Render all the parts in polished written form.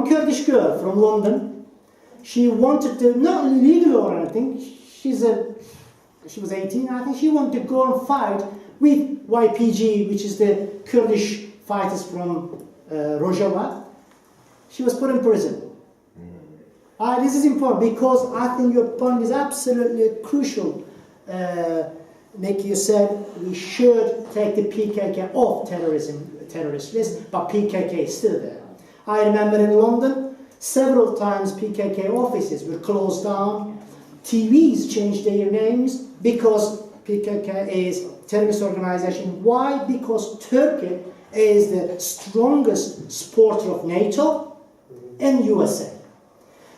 one Kurdish girl from London. She wanted to, not illegal or anything, she was 18, I think. She wanted to go and fight with YPG, which is the Kurdish fighters from Rojava. She was put in prison. This is important because I think your point is absolutely crucial. Nick, you said we should take the PKK off terrorist list, but PKK is still there. I remember in London, several times PKK offices were closed down. TVs changed their names because PKK is a terrorist organization. Why? Because Turkey is the strongest supporter of NATO and USA.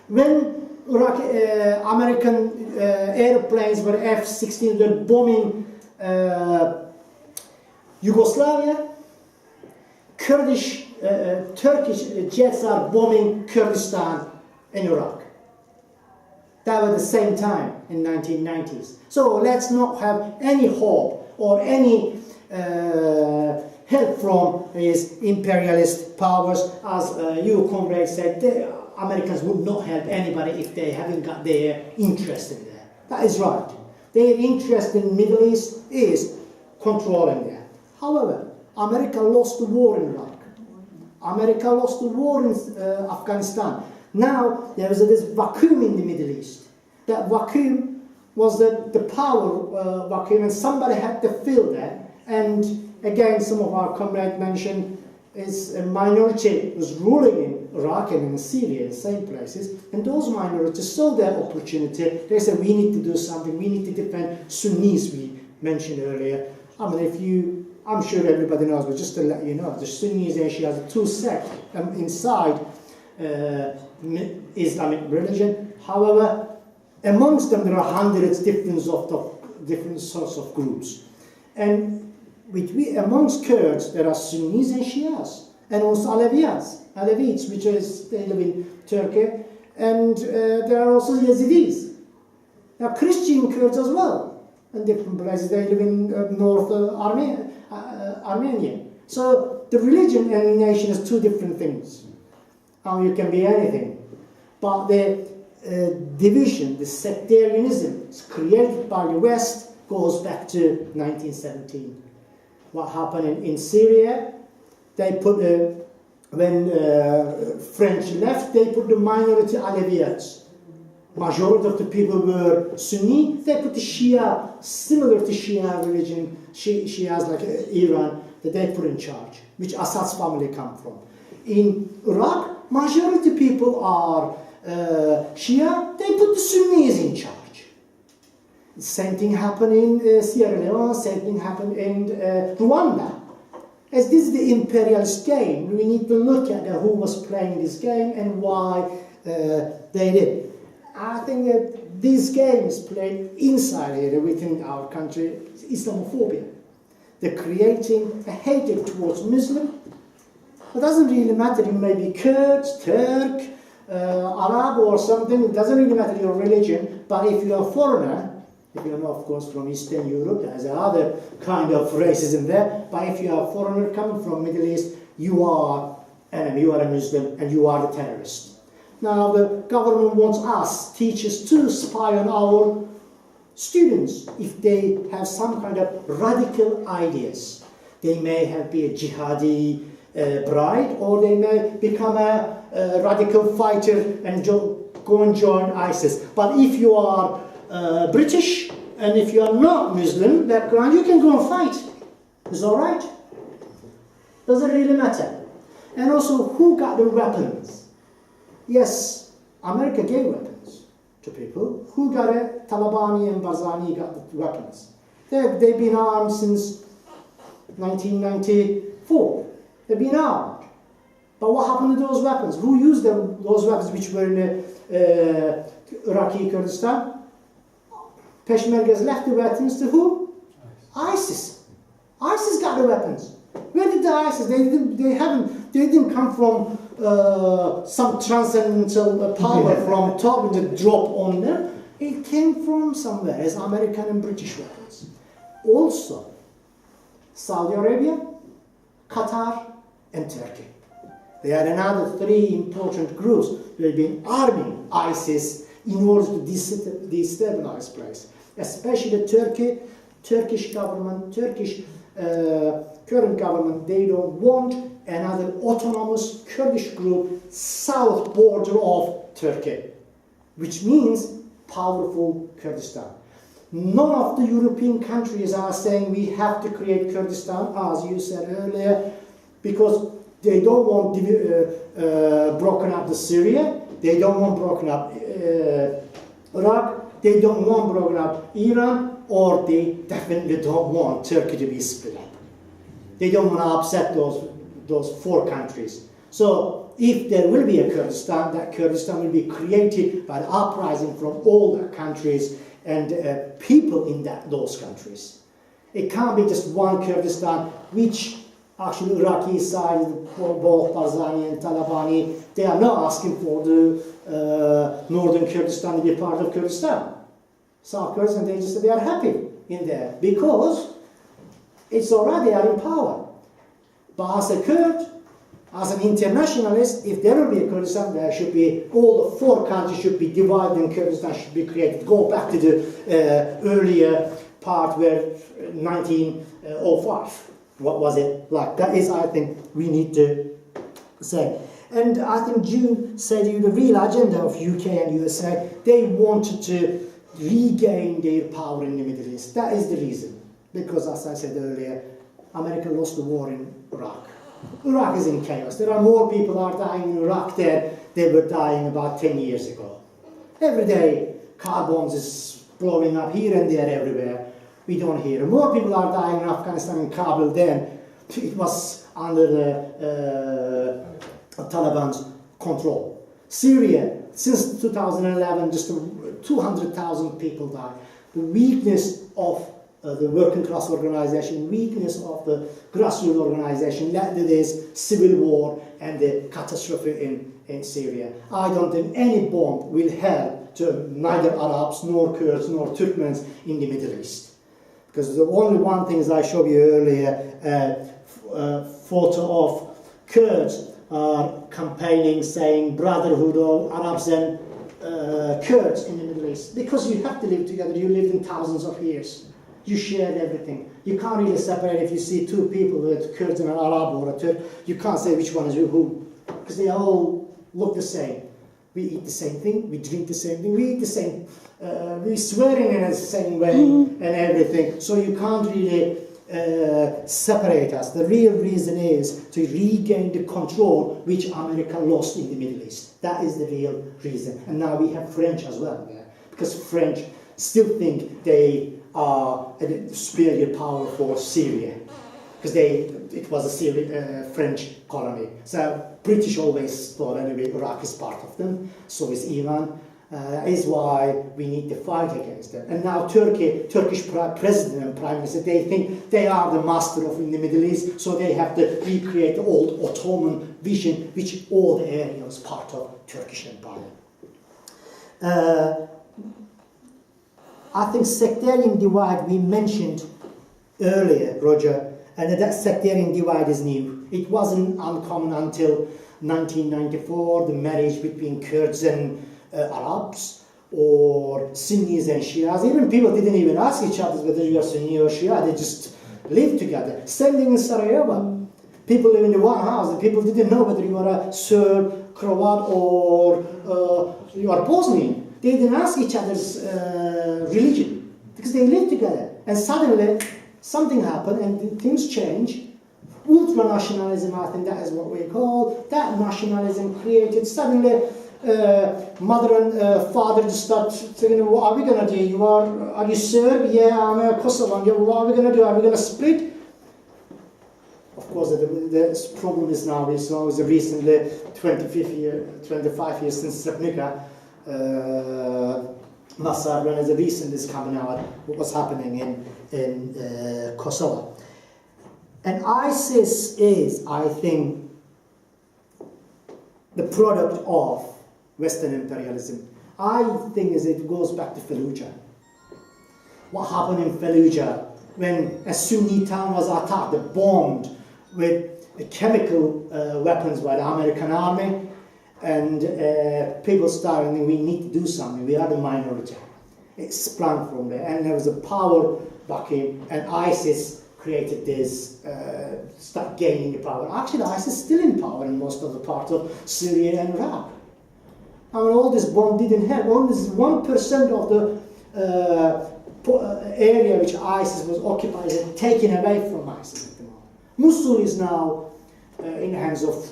When American airplanes were F-16 were bombing Yugoslavia, Turkish jets are bombing Kurdistan in Iraq. That was the same time in 1990s. So let's not have any hope or any help from these imperialist powers. As you, comrade, said, the Americans would not help anybody if they haven't got their interest in there. That is right. Their interest in the Middle East is controlling that. However, America lost the war in Iraq. America lost the war in Afghanistan. Now there is this vacuum in the Middle East. That vacuum was the power vacuum, and somebody had to fill that. And again, some of our comrades mentioned is a minority was ruling in Iraq and in Syria, the same places, and those minorities saw their opportunity. They said, we need to do something, we need to defend Sunnis, we mentioned earlier. I mean, I'm sure everybody knows, but just to let you know, the Sunnis and Shias are two sects inside Islamic religion. However, amongst them there are hundreds different sorts of groups. And amongst Kurds, there are Sunnis and Shias, and also Alevites, which they live in Turkey, and there are also Yazidis. There are Christian Kurds as well, in different places. They live in North Armenia. So the religion and nation is two different things. You can be anything, but the division, the sectarianism created by the West goes back to 1917. What happened in Syria? They put when French left, they put the minority Alevites. Majority of the people were Sunni. They put the Shia, similar to Shia religion, Shias like Iran, that they put in charge, which Assad's family come from. In Iraq, majority people are Shia. They put the Sunnis in charge. The same thing happened in Sierra Leone, same thing happened in Rwanda. As this is the imperialist game, we need to look at who was playing this game and why they did. I think that these games played inside here within our country is Islamophobia. They're creating a hatred towards Muslim. It doesn't really matter, you may be Kurds, Turk, Arab or something, it doesn't really matter your religion, but if you're a foreigner, if you're not, of course, from Eastern Europe, there's another kind of racism there. But if you are a foreigner coming from Middle East, you are enemy, you are a Muslim, and you are the terrorist. Now, the government wants us, teachers, to spy on our students if they have some kind of radical ideas. They may be a jihadi bride, or they may become a radical fighter and go and join ISIS. But if you are British, and if you are not Muslim background, you can go and fight. It's all right. Doesn't really matter. And also, who got the weapons? Yes, America gave weapons to people. Who got it? Talabani and Barzani got the weapons. They've been armed since 1994. They've been armed. But what happened to those weapons? Who used those weapons which were in Iraqi Kurdistan? Peshmergas left the weapons to who? ISIS. ISIS got the weapons. Where did the ISIS? They didn't come from some transcendental power from top and drop on them. It came from somewhere as American and British weapons. Also, Saudi Arabia, Qatar, and Turkey. There are another 3 important groups that have been arming ISIS in order to destabilize place. Especially Turkish government, current government, they don't want another autonomous Kurdish group south border of Turkey, which means powerful Kurdistan. None of the European countries are saying we have to create Kurdistan, as you said earlier, because they don't want broken up the Syria, they don't want broken up Iraq, they don't want broken up Iran, or they definitely don't want Turkey to be split up. They don't want to upset those 4 countries. So if there will be a Kurdistan, that Kurdistan will be created by the uprising from all the countries and people in those countries. It can't be just one Kurdistan, which actually Iraqi side, both Barzani and Talabani, they are not asking for the northern Kurdistan to be part of Kurdistan. South Kurdistan, they are happy in there because it's already they are in power. But as a Kurd, as an internationalist, if there will be a Kurdistan, there should be, all the 4 countries should be divided and Kurdistan should be created. Go back to the earlier part where 1905. What was it like? That is, I think, we need to say. And I think June said the real agenda of UK and USA, they wanted to regain their power in the Middle East. That is the reason. Because, as I said earlier, America lost the war in Iraq. Iraq is in chaos. There are more people are dying in Iraq than they were dying about 10 years ago. Every day, car bombs is blowing up here and there everywhere. We don't hear. More people are dying in Afghanistan and Kabul than it was under the Taliban's control. Syria, since 2011, just 200,000 people died. The weakness of the working class organization, weakness of the grassroots organization led to this civil war and the catastrophe in Syria. I don't think any bomb will help to neither Arabs, nor Kurds, nor Turkmens in the Middle East. Because the only one thing, as I showed you earlier, photo of Kurds campaigning, saying brotherhood of Arabs and Kurds in the Middle East. Because you have to live together, you lived in thousands of years. You shared everything. You can't really separate if you see 2 people, with Kurds and an Arab or a Turk. You can't say which one is who, because they all look the same. We eat the same thing, we drink the same thing, we eat the same, we swear in the same way and everything. So you can't really separate us. The real reason is to regain the control which America lost in the Middle East. That is the real reason. And now we have French as well there, because French still think they are a superior power for Syria, because it was a French colony. So British always thought anyway Iraq is part of them, so is Iran. Is why we need to fight against them. And now Turkish president and prime minister, they think they are the master of in the Middle East, so they have to recreate the old Ottoman vision, which all the areas part of Turkish Empire. I think sectarian divide we mentioned earlier, Roger, and that sectarian divide is new. It wasn't uncommon until 1994, the marriage between Kurds and Arabs, or Sunnis and Shias. Even people didn't even ask each other whether you are Sunni or Shia, they just lived together. Same thing in Sarajevo. People live in one house, and people didn't know whether you are a Serb, Croat, or you are Bosnian. They didn't ask each other's religion, because they lived together. And suddenly, something happened, and things changed. Ultra-nationalism, I think that is what we call. That nationalism created suddenly mother and father just start thinking, what are we going to do? Are you Serb? Yeah, I'm a Kosovan. Yeah, what are we going to do? Are we going to split? Of course, the problem is now recently 25 years since Srebrenica massacre, when the recent is coming out, what was happening in Kosovo. And ISIS is, I think, the product of Western imperialism. I think it goes back to Fallujah. What happened in Fallujah when a Sunni town was attacked, bombed with chemical weapons by the American army, and people started thinking, we need to do something, we are the minority. It sprang from there, and there was a power vacuum, and ISIS created this, start gaining the power. Actually, ISIS is still in power in most of the part of Syria and Iraq. I mean, all this bomb didn't help. Only 1% of the area which ISIS was occupied is taken away from ISIS at the moment. Mosul is now in the hands of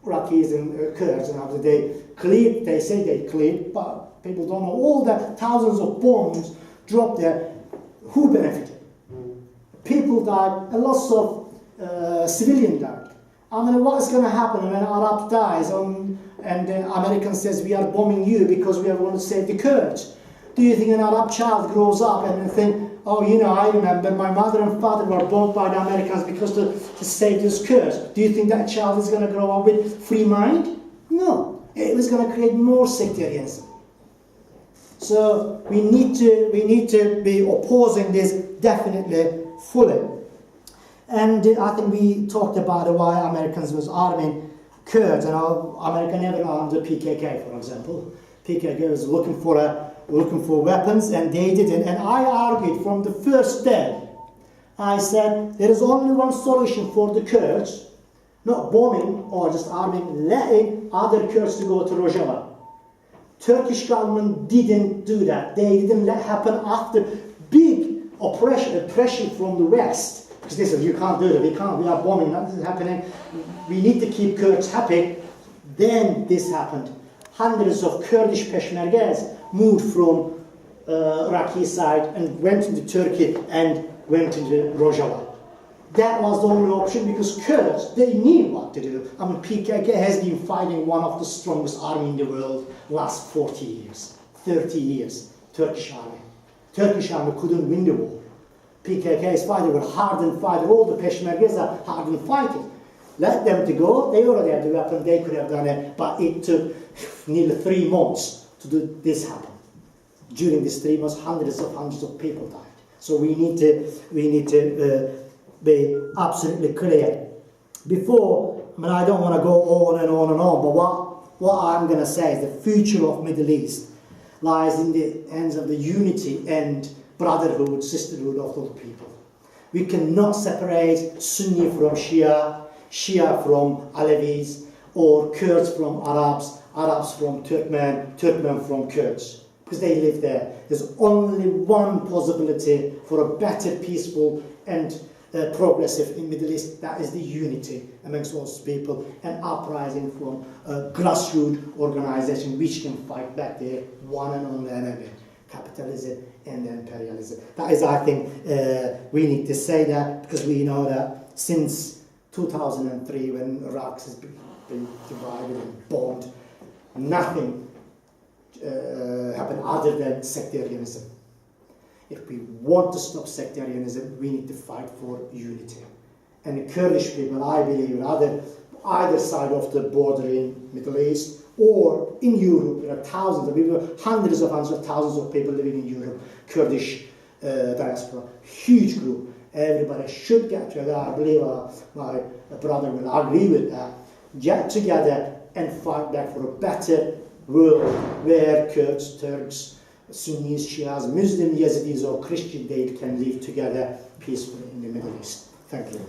Iraqis and Kurds, and after they cleared, they say they cleared, but people don't know. All the thousands of bombs dropped there, who benefited? People died, and lots of civilians died. I mean, what is going to happen when Arab dies and the American says, we are bombing you because we are going to save the Kurds? Do you think an Arab child grows up and think, oh, you know, I remember my mother and father were bombed by the Americans because to save those Kurds? Do you think that child is going to grow up with free mind? No. It was going to create more sectarianism. So we need to be opposing this definitely fully. And I think we talked about why Americans was arming Kurds, and America never armed the PKK, for example. PKK was looking for weapons, and they didn't. And I argued from the first day. I said there is only one solution for the Kurds, not bombing or just arming, letting other Kurds to go to Rojava. Turkish government didn't do that. They didn't let happen after big oppression from the West. Because they said, you can't do that, we are bombing, nothing is happening, we need to keep Kurds happy. Then this happened. Hundreds of Kurdish Peshmergas moved from Iraqi side and went into Turkey and went into Rojava. That was the only option because Kurds, they knew what to do. I mean, PKK has been fighting one of the strongest army in the world last 40 years, 30 years, Turkish army. Turkish army couldn't win the war. PKK is fighting, were hardened fighter. All the Peshmergas are hardened fighters. Let them to go. They already had the weapon. They could have done it. But it took nearly 3 months to do this happen. During these 3 months, hundreds of people died. So we need to be absolutely clear. Before, I mean, I don't want to go on and on and on. But what I'm going to say is the future of Middle East lies in the hands of the unity and brotherhood, sisterhood of all people. We cannot separate Sunni from Shia, Shia from Alevis, or Kurds from Arabs, Arabs from Turkmen, Turkmen from Kurds, because they live there. There's only one possibility for a better, peaceful and progressive in Middle East. That is the unity amongst those people, and uprising from a grassroots organization which can fight back their one and only enemy, capitalism and imperialism. That is, I think, we need to say that, because we know that since 2003, when Iraq has been divided and bombed, nothing happened other than sectarianism. If we want to stop sectarianism, we need to fight for unity. And the Kurdish people, I believe, either side of the border in Middle East or in Europe, there are thousands of people, hundreds of thousands of people living in Europe, Kurdish diaspora, huge group. Everybody should get together. I believe my brother will agree with that. Get together and fight back for a better world where Kurds, Turks, Sunnis, Shias, Muslims, Yazidis or Christians, they can live together peacefully in the Middle East. Thank you.